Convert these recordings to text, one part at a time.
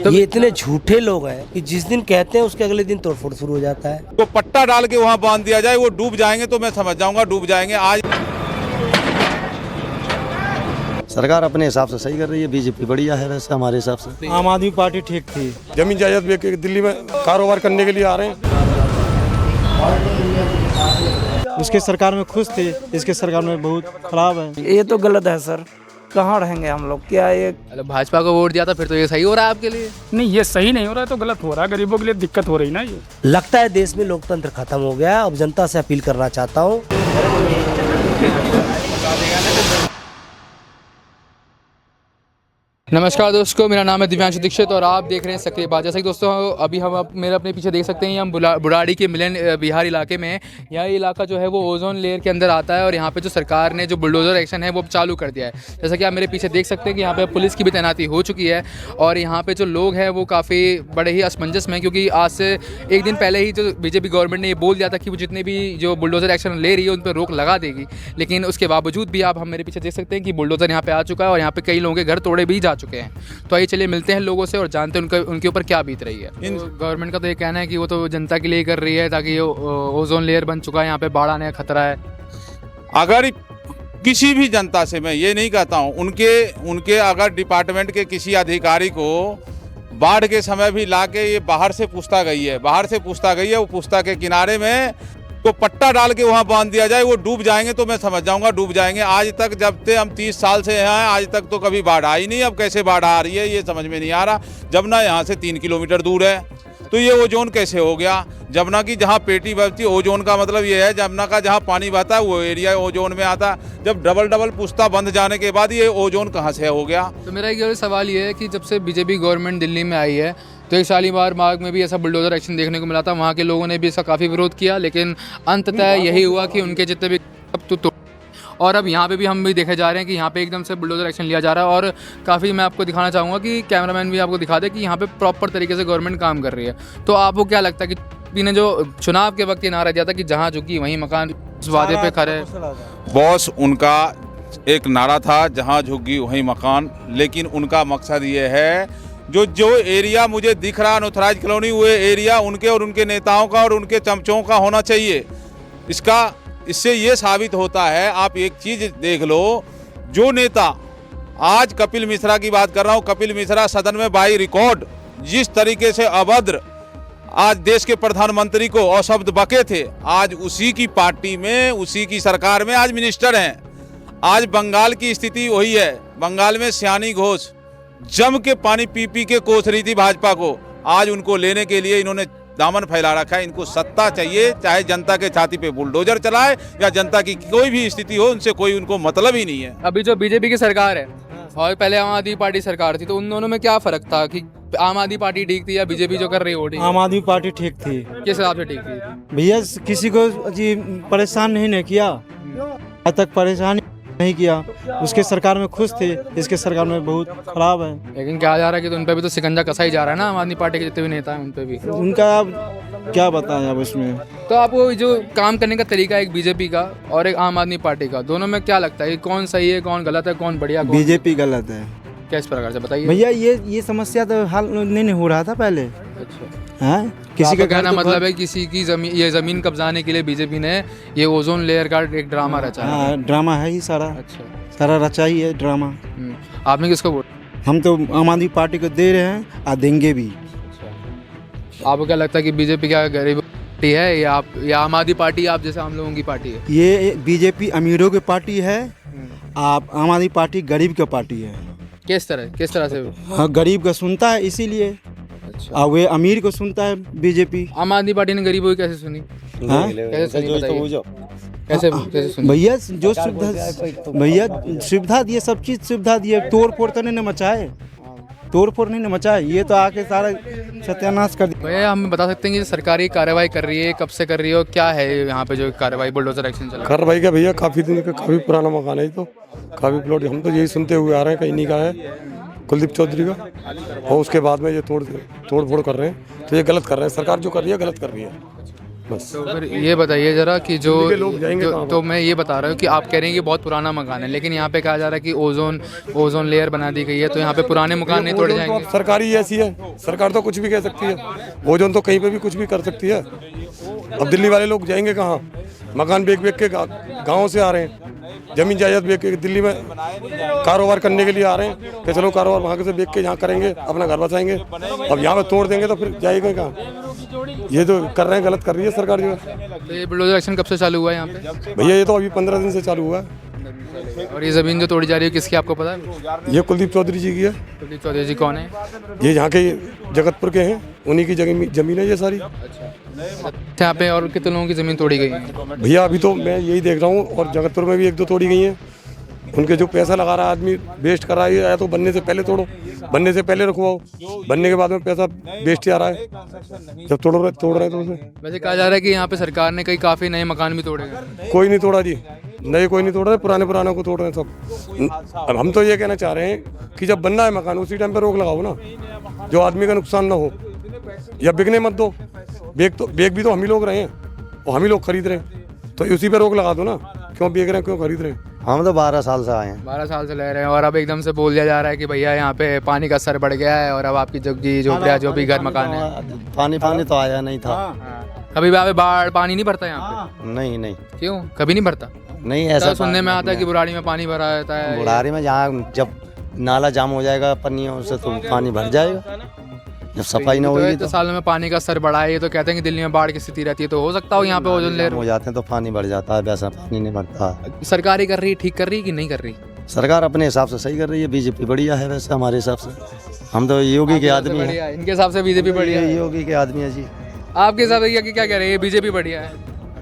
तो ये इतने झूठे लोग हैं कि जिस दिन कहते हैं उसके अगले दिन तोड़फोड़ शुरू हो जाता है। तो पट्टा डाल के वहाँ बांध दिया जाए, वो डूब जाएंगे तो मैं समझ जाऊंगा डूब जाएंगे। आज सरकार अपने हिसाब से सही कर रही है, बीजेपी बढ़िया है वैसे हमारे हिसाब से। आम आदमी पार्टी ठीक थी। जमीन जायदाद बेच के दिल्ली में कारोबार करने के लिए आ रहे हैं। उसके सरकार में खुश थे, इसके सरकार में बहुत खराब है। ये तो गलत है सर, कहाँ रहेंगे हम लोग? क्या ये भाजपा को वोट दिया था फिर तो ये सही हो रहा है आपके लिए? नहीं, ये सही नहीं हो रहा है तो गलत हो रहा है, गरीबों के लिए दिक्कत हो रही ना। ये लगता है देश में लोकतंत्र खत्म हो गया। अब जनता से अपील करना चाहता हूँ। नमस्कार दोस्तों, मेरा नाम है दिव्यांशु दीक्षित और आप देख रहे हैं सक्रिय बात। जैसे कि दोस्तों अभी हम मेरे अपने पीछे देख सकते हैं, हम बुराड़ी के मिलन बिहार इलाके में हैं। यह इलाका जो है वो ओजोन लेयर के अंदर आता है और यहाँ पे जो सरकार ने जो बुलडोज़र एक्शन है वो चालू कर दिया है। जैसा कि आप मेरे पीछे देख सकते हैं कि यहाँ पे पुलिस की भी तैनाती हो चुकी है और यहाँ पे जो लोग हैं वो काफ़ी बड़े ही असमंजस में, क्योंकि आज से एक दिन पहले ही जो बीजेपी गवर्नमेंट ने ये बोल दिया था कि वो जितने भी जो बुलडोज़र एक्शन ले रही है उन पर रोक लगा देगी, लेकिन उसके बावजूद भी आप हम मेरे पीछे देख सकते हैं कि बुलडोज़र यहाँ पे आ चुका है और यहाँ पे कई लोगों के घर तोड़े भी जा चुके हैं। तो आइए चलिए मिलते हैं लोगों से और जानते हैं उनके ऊपर क्या बीत रही है। गवर्नमेंट का तो ये कहना है कि वो तो जनता के लिए कर रही है ताकि ये ओजोन लेयर बन चुका है, यहाँ पे बाढ़ आने का खतरा है। अगर किसी भी जनता से मैं ये नहीं कहता हूँ, उनके अगर डिपार्टमेंट के किसी अधिकारी को बाढ़ के समय भी लाके ये बाहर से पूछता गई है, वो पूछता के किनारे में तो पट्टा डाल के वहाँ बांध दिया जाए, वो डूब जाएंगे तो मैं समझ जाऊंगा डूब जाएंगे। आज तक जब से हम 30 साल से हैं, आज तक तो कभी बाढ़ आई नहीं। अब कैसे बाढ़ आ रही है ये समझ में नहीं आ रहा। जमुना यहाँ से 3 किलोमीटर दूर है तो ये ओजोन कैसे हो गया? जमुना की जहाँ पेटी बहती है, ओजोन का मतलब ये है जमुना का जहाँ पानी बहता है वो एरिया ओजोन में आता है। जब डबल पुश्ता बंद जाने के बाद ये ओजोन कहाँ से हो गया? तो मेरा एक सवाल ये है कि जब से बीजेपी गवर्नमेंट दिल्ली में आई है तो एक शालीमार बाग में भी ऐसा बुलडोज़र एक्शन देखने को मिला था। वहाँ के लोगों ने भी इसका काफ़ी विरोध किया, लेकिन अंततः यही हुआ कि उनके जितने भी और अब यहाँ पे भी हम भी देखे जा रहे हैं कि यहाँ पे एकदम से बुलडोज़र एक्शन लिया जा रहा है। और काफ़ी मैं आपको दिखाना चाहूँगा कि कैमरामैन भी आपको दिखा दे कि यहाँ पे प्रॉपर तरीके से गवर्नमेंट काम कर रही है। तो आपको क्या लगता है कि ने जो चुनाव के वक्त ये नारा दिया था कि जहाँ झुकी वहीं मकान, इस वादे पे खड़े? बॉस, उनका एक नारा था जहाँ झुकी वहीं मकान, लेकिन उनका मकसद ये है जो एरिया मुझे दिख रहा अनऑथराइज कॉलोनी, वो एरिया उनके और उनके नेताओं का और उनके चमचों का होना चाहिए। इससे ये साबित होता है, आप एक चीज देख लो, जो नेता आज कपिल मिश्रा की बात कर रहा हूँ, कपिल मिश्रा सदन में बाई रिकॉर्ड जिस तरीके से अभद्र आज देश के प्रधानमंत्री को अशब्द बके थे, आज उसी की पार्टी में, उसी की सरकार में आज मिनिस्टर हैं। आज बंगाल की स्थिति वही है। बंगाल में श्यानी घोष जम के पानी पी के कोस रही थी भाजपा को। आज उनको लेने के लिए इन्होंने दामन फैला रखा है। इनको सत्ता चाहिए, चाहे जनता के छाती पे बुलडोजर चलाए या जनता की कोई भी स्थिति हो, उनसे कोई उनको मतलब ही नहीं है। अभी जो बीजेपी की सरकार है और पहले आम आदमी पार्टी सरकार थी, तो उन दोनों में क्या फर्क था कि आम आदमी पार्टी ठीक थी या बीजेपी जो कर रही है? आम आदमी पार्टी ठीक थी। किस हिसाब से ठीक थी भैया? किसी को जी परेशान नहीं किया, आज तक परेशान नहीं किया। उसके सरकार में खुश थे, इसके सरकार में बहुत खराब है। लेकिन कहा जा रहा है कि तो उन पे भी तो शिकंजा कसा ही जा रहा है ना, आम आदमी पार्टी के जितने भी नेता हैं उन पे भी। उनका अब क्या बताएं अब इसमें। तो आपको जो काम करने का तरीका एक बीजेपी का और एक आम आदमी पार्टी का, दोनों में क्या लगता है कि कौन सही है, कौन गलत है, कौन बढ़िया? बीजेपी गलत है। किस प्रकार से बताइए भैया? ये समस्या तो हाल नहीं हो रहा था पहले। अच्छा, हाँ, किसी का कहना मतलब है किसी की जमीन कब्जाने के लिए बीजेपी ने ये ओजोन लेयर का एक ड्रामा रचा है। हाँ, ड्रामा है ही सारा। अच्छा, सारा रचा ही है ड्रामा। आपने किसको वोट? हम तो आम आदमी पार्टी को दे रहे हैं और देंगे भी। अच्छा, आपको क्या लगता है कि बीजेपी क्या गरीब पार्टी है या आम आदमी पार्टी आप जैसे हम लोगों की पार्टी है? ये बीजेपी अमीरों की पार्टी है, आप आम आदमी पार्टी गरीब की पार्टी है। किस तरह से? हाँ, गरीब का सुनता है इसीलिए। अच्छा, और वे अमीर को सुनता है बीजेपी। आम आदमी पार्टी ने गरीबों की कैसे सुनी? हाँ? कैसे सुनी? कैसे सुनी? भैया जो सुविधा दिए, सब चीज सुविधा दिए, तोड़ फोड़ तो नहीं मचाए, तोड़-फोड़ नहीं मचाए। ये तो आके सारा सत्यानाश कर दिया। भैया हम बता सकते हैं कि सरकारी कार्रवाई कर रही है, कब से कर रही है और क्या है यहाँ पे जो कार्रवाई बुलडोजर एक्शन चल रहा है? कार्रवाई का भैया काफ़ी दिन का, काफ़ी पुराना मकान है, तो काफ़ी प्लॉट हम तो यही सुनते हुए आ रहे हैं, कहीं नहीं का है कुलदीप चौधरी का, और उसके बाद में ये तोड़ फोड़ कर रहे हैं। तो ये गलत कर रहे हैं, सरकार जो कर रही है गलत कर रही है। बस तो फिर ये बताइए ज़रा कि जो, दिल्ली के लोग जाएंगे कहाँ तो मैं ये बता रहा हूँ कि आप कह रहे हैं कि बहुत पुराना मकान है, लेकिन यहाँ पे कहा जा रहा है कि ओजोन लेयर बना दी गई है, तो यहाँ पे पुराने मकान नहीं तोड़े ओजोन तो जाएंगे। अब सरकार ही ऐसी है, सरकार तो कुछ भी कह सकती है, ओजोन तो कहीं पे भी कुछ भी कर सकती है। अब दिल्ली वाले लोग जाएंगे कहाँ? मकान बेच के गाँव से आ रहे हैं, जमीन जायदाद बेच के दिल्ली में कारोबार करने के लिए आ रहे हैं कि चलो कारोबार वहाँ से बेच के यहाँ करेंगे, अपना घर बसाएंगे। अब यहाँ पे तोड़ देंगे तो फिर जाएगा कहाँ? ये जो कर रहे हैं गलत कर रही है सरकार जो है। तो ये बुलडोजर एक्शन कब से चालू हुआ है यहाँ पे? भैया ये तो अभी 15 दिन से चालू हुआ है। और ये ज़मीन जो तोड़ी जा रही है किसकी, आपको पता है? ये कुलदीप चौधरी जी की है। कुलदीप चौधरी जी कौन है? ये यहाँ के जगतपुर के हैं, उन्हीं की जमीन है ये सारी। यहाँ पे और कितने लोगों की ज़मीन तोड़ी गई है? भैया अभी तो मैं यही देख रहा हूँ, और जगतपुर में भी 1-2 तोड़ी गई हैं। उनके जो पैसा लगा रहा है आदमी वेस्ट कर रहा है, या तो बनने से पहले तोड़ो, बनने से पहले रखवाओ, बनने के बाद में पैसा वेस्ट ही आ रहा है जब तोड़ रहे तो उसमें। वैसे कहा जा रहा है कि यहाँ पे सरकार ने कई काफ़ी नए मकान भी तोड़े हैं। कोई नहीं तोड़ा जी, नए कोई नहीं तोड़ रहे, पुराने को तोड़ रहे हैं सब। अब हम तो ये कहना चाह रहे हैं कि जब बनना है मकान उसी टाइम पे रोक लगाओ ना, जो आदमी का नुकसान ना हो, या बिकने मत दो। बेच भी तो हम ही लोग रहे हैं और हम ही लोग खरीद रहे हैं, तो उसी पे रोक लगा दो ना, क्यों बेच रहे हैं, क्यों खरीद रहे हैं। हम तो 12 साल से आए हैं। 12 साल से ले रहे हैं और अब एकदम से बोल दिया जा रहा है कि भैया यहाँ पे पानी का स्तर बढ़ गया है और अब आपकी झोपड़ियाँ जो भी घर मकान है। पानी तो आया नहीं था। कभी भी बाढ़ पानी नहीं भरता यहाँ पे? नहीं क्यों, कभी नहीं भरता? नहीं, ऐसा सुनने में आता है कि बुराड़ी में पानी भरा रहता है। बुढ़ारी में जहाँ जब नाला जाम हो जाएगा पन्नियों से तो पानी भर जाएगा, जब सफाई ना होगी तो सालों में पानी का स्तर बढ़ा है। ये तो कहते हैं कि दिल्ली में बाढ़ की स्थिति रहती है, तो हो सकता हो यहाँ पे ओजोन लेयर हो जाते हैं तो पानी बढ़ जाता है, वैसा पानी नहीं बढ़ता। सरकार ही कर रही है, ठीक कर रही है कि नहीं कर रही? सरकार अपने हिसाब से सही कर रही है, बीजेपी बढ़िया है वैसे हमारे हिसाब से। हम तो योगी के आदमी हैं। बढ़िया है, इनके हिसाब से बीजेपी बढ़िया है। योगी के आदमी है जी। आपके हिसाब से क्या कह रहे हैं? बीजेपी बढ़िया है,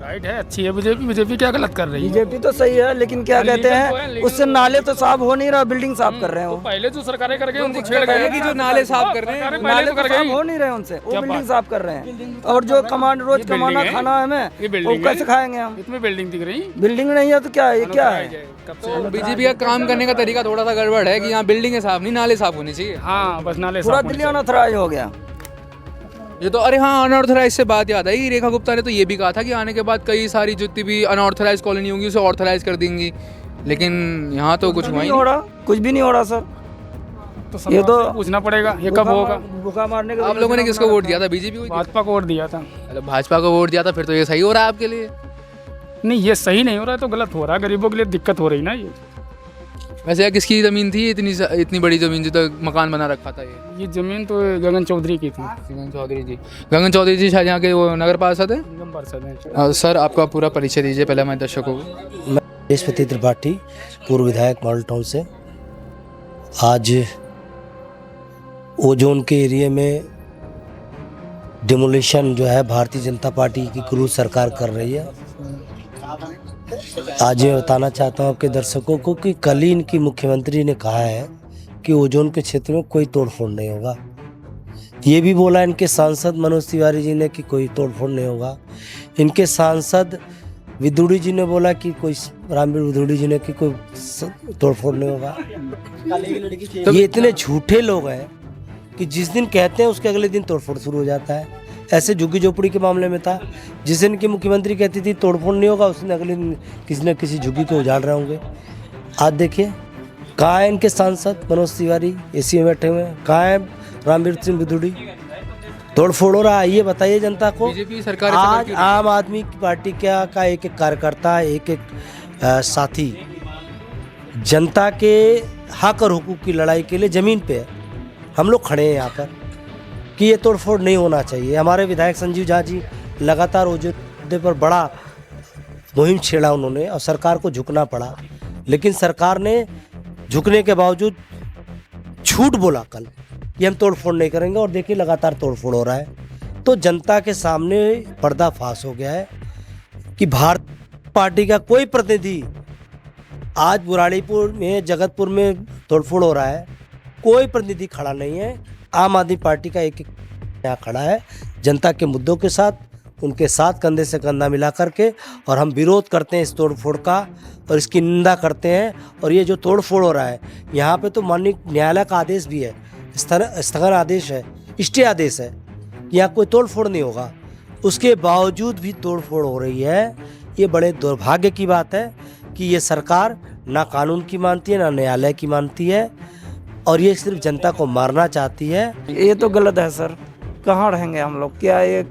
राइट है, अच्छी है बीजेपी क्या गलत कर रही है? बीजेपी तो सही है, लेकिन क्या कहते हैं उससे नाले तो साफ हो नहीं रहा, बिल्डिंग साफ कर रहे हैं वो। पहले जो सरकारें कर गए उनको छेड़ पहले गए की जो नाले साफ कर रहे हैं, नाले तो साफ हो नहीं रहे उनसे, वो बिल्डिंग साफ कर रहे हैं। और जो रोज कमाना खाना है हमें, वो कैसे खाएंगे हम? इसमें बिल्डिंग दिख रही, बिल्डिंग नहीं है तो क्या है, ये क्या है? तो बीजेपी का काम करने का तरीका थोड़ा सा गड़बड़ है कि यहाँ बिल्डिंग साफ नहीं, नाले साफ होने चाहिए। हाँ बस नाले पूरा दिल्ली अनऑथराइज हो गया ये तो। अरे हाँ, अनऑथराइज से बात याद आई, रेखा गुप्ता ने तो ये भी कहा था कि आने के बाद कई सारी जितनी भी अनऑथराइज कॉलोनी होंगी उसे ऑथराइज कर देंगी, लेकिन यहाँ तो कुछ हुआ ही नहीं हो रहा, कुछ भी नहीं हो रहा सर। तो ये तो पूछना पड़ेगा ये कब होगा। भूखा मारने का। आप लोगों ने किसको वोट दिया था? बीजेपी को? भाजपा को वोट दिया था। मतलब भाजपा को वोट दिया था, फिर तो ये सही हो रहा है आपके लिए? नहीं ये सही नहीं हो रहा है, तो गलत हो रहा है, गरीबों के लिए दिक्कत हो रही ना ये। वैसे यार किसकी ज़मीन थी इतनी बड़ी ज़मीन जो तो मकान बना रखा था? ये ज़मीन तो गगन चौधरी की थी। गगन चौधरी जी शायद यहाँ के वो नगर पार्षद है। निगम पार्षद हैं। सर आपका पूरा परिचय दीजिए पहले हमारे दर्शकों को। मैं बृहस्पति त्रिपाठी, पूर्व विधायक मॉडल टाउन से। आज ओजोन के एरिया में डिमोलिशन जो है भारतीय जनता पार्टी की क्रूर सरकार कर रही है। आज मैं बताना चाहता हूँ आपके दर्शकों को कि कल ही इनकी मुख्यमंत्री ने कहा है कि ओजोन के क्षेत्र में कोई तोड़फोड़ नहीं होगा। ये भी बोला इनके सांसद मनोज तिवारी जी ने कि कोई तोड़फोड़ नहीं होगा। इनके सांसद विदुड़ी जी ने बोला कि कोई, रामवीर विदुड़ी जी ने कि कोई तोड़फोड़ नहीं होगा। ये इतने झूठे लोग हैं कि जिस दिन कहते हैं उसके अगले दिन तोड़फोड़ शुरू हो जाता है। ऐसे झुग्गी झोपड़ी के मामले में था, जिस दिन की मुख्यमंत्री कहती थी तोड़फोड़ नहीं होगा, उस दिन अगले दिन किसी न किसी झुग्गी को उजाड़ रहे होंगे। आज देखिए कहाँ है इनके सांसद मनोज तिवारी, एसी में बैठे हुए हैं, कहाँ है रामवीर सिंह विदुड़ी? तोड़फोड़ हो रहा है, ये बताइए जनता को। बीजेपी सरकार आज आम आदमी की पार्टी का एक एक कार्यकर्ता, एक एक साथी जनता के हक और हुकूक की लड़ाई के लिए ज़मीन पे हम लोग खड़े हैं यहाँ पर कि ये तोड़फोड़ नहीं होना चाहिए। हमारे विधायक संजीव झा जी लगातार ओजोन पर बड़ा मुहिम छेड़ा उन्होंने और सरकार को झुकना पड़ा, लेकिन सरकार ने झुकने के बावजूद झूठ बोला कल कि हम तोड़फोड़ नहीं करेंगे, और देखिए लगातार तोड़फोड़ हो रहा है। तो जनता के सामने पर्दाफाश हो गया है कि भारतीय पार्टी का कोई प्रतिनिधि, आज बुराड़ीपुर में, जगतपुर में तोड़फोड़ हो रहा है, कोई प्रतिनिधि खड़ा नहीं है। आम आदमी पार्टी का एक यहाँ खड़ा है जनता के मुद्दों के साथ, उनके साथ कंधे से कंधा मिला करके, और हम विरोध करते हैं इस तोड़फोड़ का और इसकी निंदा करते हैं। और ये जो तोड़फोड़ हो रहा है यहाँ पे तो माननीय न्यायालय का आदेश भी है, स्थगन आदेश है, स्टे आदेश है, यहाँ कोई तोड़फोड़ नहीं होगा। उसके बावजूद भी तोड़फोड़ हो रही है। ये बड़े दुर्भाग्य की बात है कि ये सरकार ना कानून की मानती है ना न्यायालय की मानती है, और ये सिर्फ जनता को मारना चाहती है। ये तो गलत है सर, कहाँ रहेंगे हम लोग? क्या ये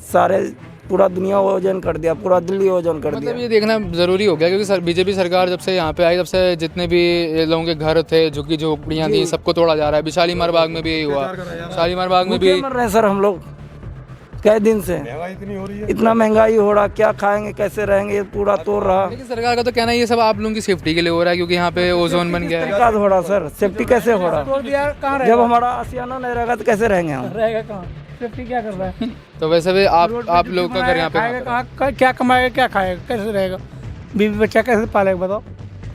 सारे पूरा दुनिया ओजन कर दिया, पूरा दिल्ली ओजन कर दिया। मतलब ये देखना ज़रूरी हो गया क्योंकि बीजेपी सरकार जब से यहाँ पे आई तब से जितने भी लोगों के घर थे, झुग्गी झोपड़ियाँ थी, सबको तोड़ा जा रहा है। अभी शालीमार बाग में भी यही हुआ, शालीमार बाग में भी भूखे मर रहे हैं सर हम लोग कई दिन से। इतनी हो रही है, इतना महंगाई हो रहा, क्या खाएंगे, कैसे रहेंगे? ये पूरा तोड़ रहा। लेकिन सरकार का तो कहना है ये सब आप लोगों की सेफ्टी के लिए हो रहा है क्योंकि यहाँ पे ओजोन बन गया है। विकास हो रहा सर, सेफ्टी कैसे हो रहा? जब हमारा आसियाना नहीं रहेगा तो कैसे रहेंगे हम? रहेगा कहाँ? सेफ्टी क्या कर रहा है? तो वैसे भी आप लोग का घर यहाँ पे खाएगा कहाँ? क्या कमाएगा, क्या खाएगा, कैसे रहेगा? बीवी बच्चा कैसे पालेगा बताओ?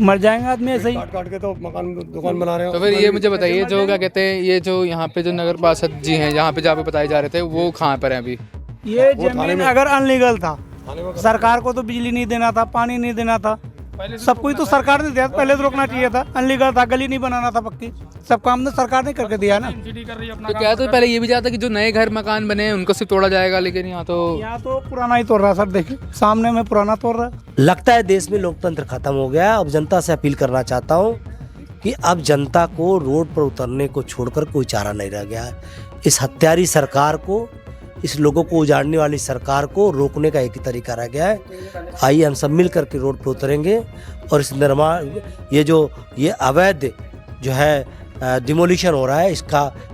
मर जाएंगे आदमी ऐसे ही। काट के तो मकान दुकान बना रहे हैं। तो फिर ये मुझे बताइए, जो क्या कहते हैं, ये जो यहाँ पे जो नगर पार्षद जी हैं यहाँ पे जहाँ पे बताए जा रहे थे, वो कहाँ पर हैं अभी? ये जमीन अगर अनलीगल था, सरकार को तो बिजली नहीं देना था, पानी नहीं देना था, सब कुछ तो सरकार ने दिया। पहले तो रोकना चाहिए था। अनलीगल था, गली नहीं बनाना था पक्की, सब काम तो सरकार ने करके दिया ना। तो क्या तो पहले ये भी चाहता कि जो नए घर मकान बने हैं उनको सिर्फ तोड़ा जाएगा, लेकिन यहाँ तो पुराना ही तोड़ रहा है सर। देखिए सामने में पुराना तोड़ रहा है। लगता है देश में लोकतंत्र खत्म हो गया। अब जनता से अपील करना चाहता हूँ कि अब जनता को रोड पर उतरने को छोड़कर कोई चारा नहीं रह गया है। इस हत्यारी सरकार को, इस लोगों को उजाड़ने वाली सरकार को रोकने का एक ही तरीका रह गया है। आइए हम सब मिल करके रोड पर उतरेंगे और इस निर्माण, ये अवैध जो है डिमोलिशन हो रहा है,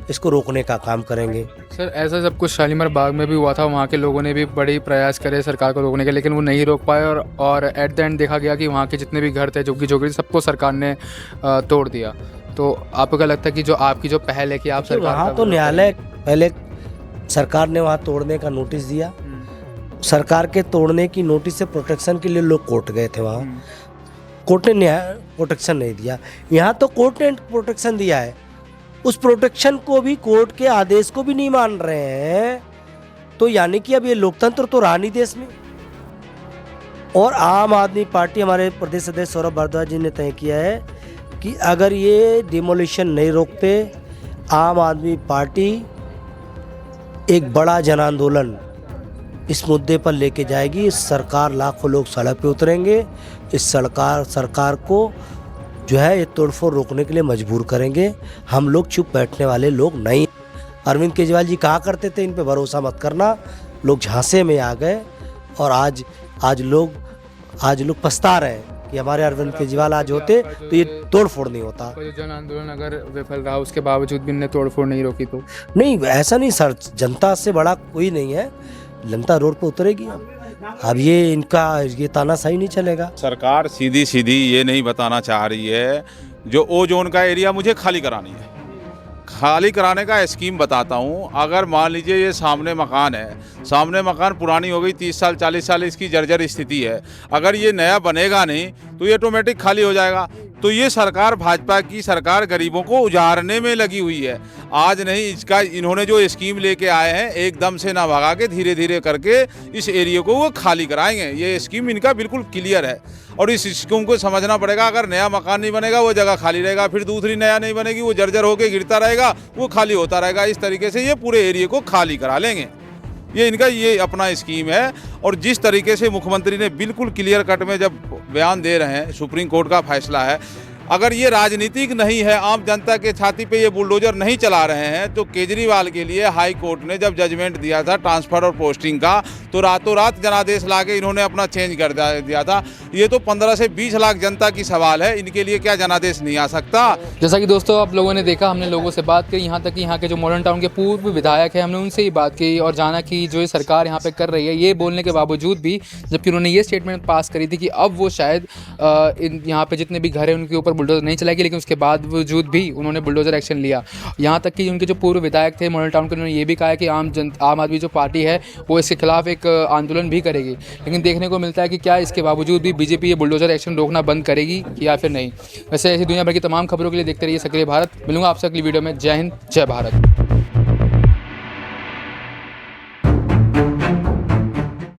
इसको रोकने का काम करेंगे। सर ऐसा सब कुछ शालीमार बाग में भी हुआ था। वहाँ के लोगों ने भी बड़ी प्रयास करे सरकार को रोकने के, लेकिन वो नहीं रोक पाए और एट द एंड देखा गया कि वहाँ के जितने भी घर थे, झुग्गी झोपड़ी, सबको सरकार ने तोड़ दिया। तो आपको क्या लगता है कि जो आपकी जो पहल है कि आप सरकार वहाँ तो न्यायालय, पहले सरकार ने वहाँ तोड़ने का नोटिस दिया, सरकार के तोड़ने की नोटिस से प्रोटेक्शन के लिए लोग कोर्ट गए थे। वहाँ कोर्ट ने न्याय प्रोटेक्शन नहीं दिया। यहाँ तो कोर्ट ने प्रोटेक्शन दिया है, उस प्रोटेक्शन को भी, कोर्ट के आदेश को भी नहीं मान रहे हैं। तो यानी कि अब ये लोकतंत्र तो रहा नहीं देश में। और आम आदमी पार्टी, हमारे प्रदेश अध्यक्ष सौरभ भारद्वाज जी ने तय किया है कि अगर ये डिमोलिशन नहीं रोकते, आम आदमी पार्टी एक बड़ा जन आंदोलन इस मुद्दे पर लेके जाएगी। सरकार, लाखों लोग सड़क पे उतरेंगे, इस सरकार को जो है ये तोड़फोड़ रोकने के लिए मजबूर करेंगे। हम लोग चुप बैठने वाले लोग नहीं। अरविंद केजरीवाल जी कहा करते थे इन पे भरोसा मत करना, लोग झांसे में आ गए और आज लोग पछता रहे हैं कि हमारे अरविंद केजरीवाल आज होते तो ये तोड़फोड़ नहीं होता। जन आंदोलन अगर विफल रहा, उसके बावजूद भी इन्होंने तोड़फोड़ नहीं रोकी तो? नहीं, ऐसा नहीं सर, जनता से बड़ा कोई नहीं है। जनता रोड पर उतरेगी। अब ये तानाशाही नहीं चलेगा। सरकार सीधी सीधी ये नहीं बताना चाह रही है जो ओजोन का एरिया मुझे खाली करानी है। खाली कराने का स्कीम बताता हूँ। अगर मान लीजिए ये सामने मकान है, सामने मकान पुरानी हो गई, 30 साल 40 साल इसकी जर्जर स्थिति है, अगर ये नया बनेगा नहीं तो ये ऑटोमेटिक खाली हो जाएगा। तो ये सरकार, भाजपा की सरकार, गरीबों को उजाड़ने में लगी हुई है। आज नहीं, इसका इन्होंने जो स्कीम लेके आए हैं, एकदम से ना भगा के धीरे धीरे करके इस एरिया को वो खाली कराएंगे। ये स्कीम इनका बिल्कुल क्लियर है और इस स्कीम को समझना पड़ेगा। अगर नया मकान नहीं बनेगा वो जगह खाली रहेगा, फिर दूसरी नया नहीं बनेगी, वो जर्जर होकर गिरता रहेगा, वो खाली होता रहेगा। इस तरीके से ये पूरे एरिया को खाली करा लेंगे। ये इनका ये अपना स्कीम है। और जिस तरीके से मुख्यमंत्री ने बिल्कुल क्लियर कट में जब बयान दे रहे हैं, सुप्रीम कोर्ट का फैसला है, अगर ये राजनीतिक नहीं है, आम जनता के छाती पे ये बुलडोजर नहीं चला रहे हैं, तो केजरीवाल के लिए हाई कोर्ट ने जब जजमेंट दिया था ट्रांसफ़र और पोस्टिंग का, तो रातों रात जनादेश लाके इन्होंने अपना चेंज कर दिया था। ये तो 15 से 20 लाख जनता की सवाल है, इनके लिए क्या जनादेश नहीं आ सकता? जैसा कि दोस्तों आप लोगों ने देखा, हमने लोगों से बात की, यहाँ तक कि यहाँ के जो मॉडर्न टाउन के पूर्व विधायक हैं, हमने उनसे ही बात की और जाना कि जो ये सरकार यहाँ पे कर रही है, ये बोलने के बावजूद भी, जबकि उन्होंने ये स्टेटमेंट पास करी थी कि अब वो शायद यहाँ पे जितने भी घर हैं उनके ऊपर बुलडोजर नहीं चलाएगी, लेकिन उसके बावजूद भी उन्होंने बुलडोजर एक्शन लिया। यहाँ तक कि उनके जो पूर्व विधायक थे मॉडर्न टाउन के, उन्होंने ये भी कहा है कि आम आदमी जो पार्टी है वो इसके खिलाफ एक आंदोलन भी करेगी। लेकिन देखने को मिलता है कि क्या इसके बावजूद भी बीजेपी ये बुलडोजर एक्शन रोकना बंद करेगी या फिर नहीं। वैसे ऐसी दुनिया भर की तमाम खबरों के लिए देखते रहिए सक्रिय भारत। मिलूंगा आपसे अगली वीडियो में। जय हिंद, जय भारत।